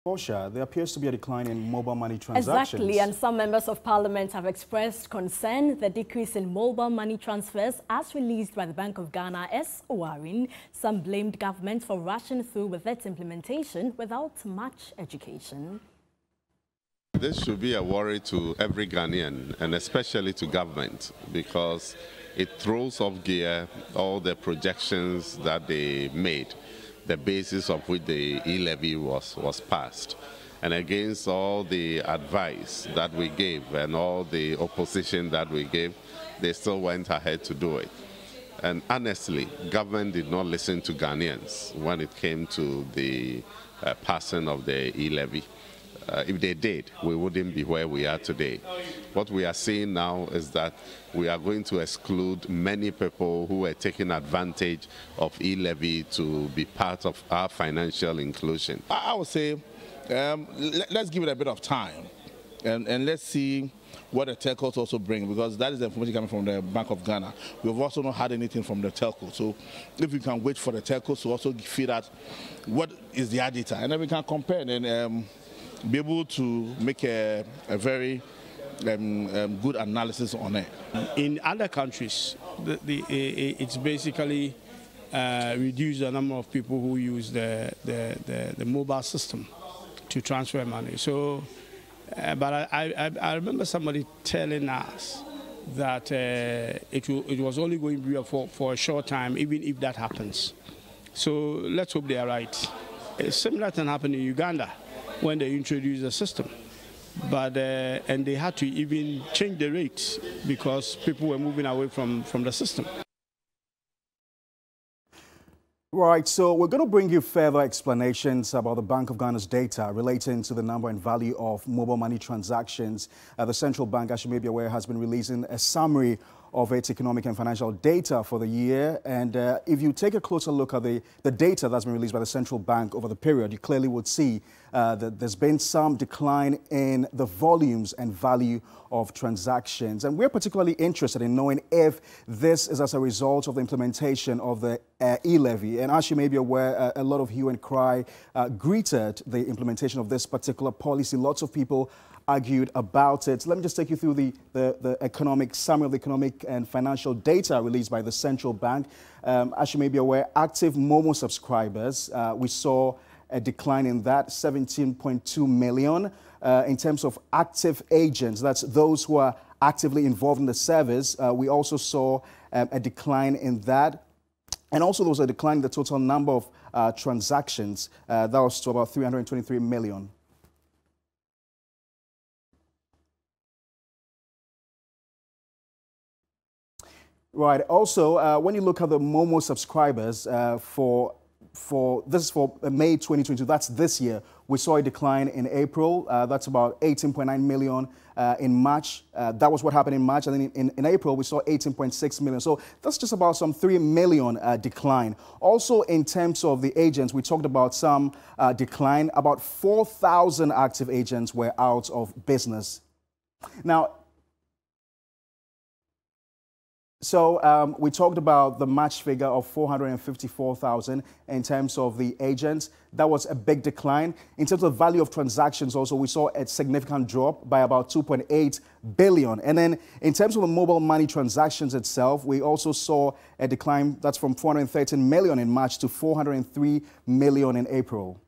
Portia, there appears to be a decline in mobile money transactions. Exactly, and some members of parliament have expressed concern the decrease in mobile money transfers as released by the Bank of Ghana is worrying. Some blamed government for rushing through with its implementation without much education. This should be a worry to every Ghanaian and especially to government, because it throws off gear all the projections that they made, the basis of which the E-Levy was passed. And against all the advice that we gave and all the opposition that we gave, they still went ahead to do it. And honestly, government did not listen to Ghanaians when it came to the passing of the E-Levy. If they did, we wouldn't be where we are today. What we are seeing now is that we are going to exclude many people who are taking advantage of E-Levy to be part of our financial inclusion. I would say let's give it a bit of time and let's see what the telcos also bring, because that is the information coming from the Bank of Ghana. We've also not had anything from the telco. So if we can wait for the telcos to also feed out what is their data, and then we can compare and be able to make a very good analysis on it. In other countries, it's basically reduced the number of people who use the mobile system to transfer money. So, but I remember somebody telling us that it was only going to be for a short time, even if that happens. So let's hope they are right. A similar thing happened in Uganda when they introduced the system, but and they had to even change the rates because people were moving away from the system. Right, so we're going to bring you further explanations about the Bank of Ghana's data relating to the number and value of mobile money transactions. The central bank, as you may be aware, has been releasing a summary of its economic and financial data for the year. And if you take a closer look at the data that's been released by the central bank over the period, you clearly would see that there's been some decline in the volumes and value of transactions. And we're particularly interested in knowing if this is as a result of the implementation of the E-Levy. And as you may be aware, a lot of hue and cry greeted the implementation of this particular policy. Lots of people argued about it. Let me just take you through the economic summary of the economic and financial data released by the central bank. As you may be aware, active MoMo subscribers, we saw a decline in that, 17.2 million. In terms of active agents, that's those who are actively involved in the service, we also saw a decline in that. And also there was a decline in the total number of transactions. That was to about 323 million. Right. Also, when you look at the MoMo subscribers this is for May 2022, that's this year, we saw a decline in April. That's about 18.9 million in March. That was what happened in March. And then in April, we saw 18.6 million. So that's just about some 3 million decline. Also, in terms of the agents, we talked about some decline. About 4,000 active agents were out of business. Now, so we talked about the March figure of 454,000 in terms of the agents. That was a big decline. In terms of value of transactions also, we saw a significant drop by about 2.8 billion. And then in terms of the mobile money transactions itself, we also saw a decline that's from 413 million in March to 403 million in April.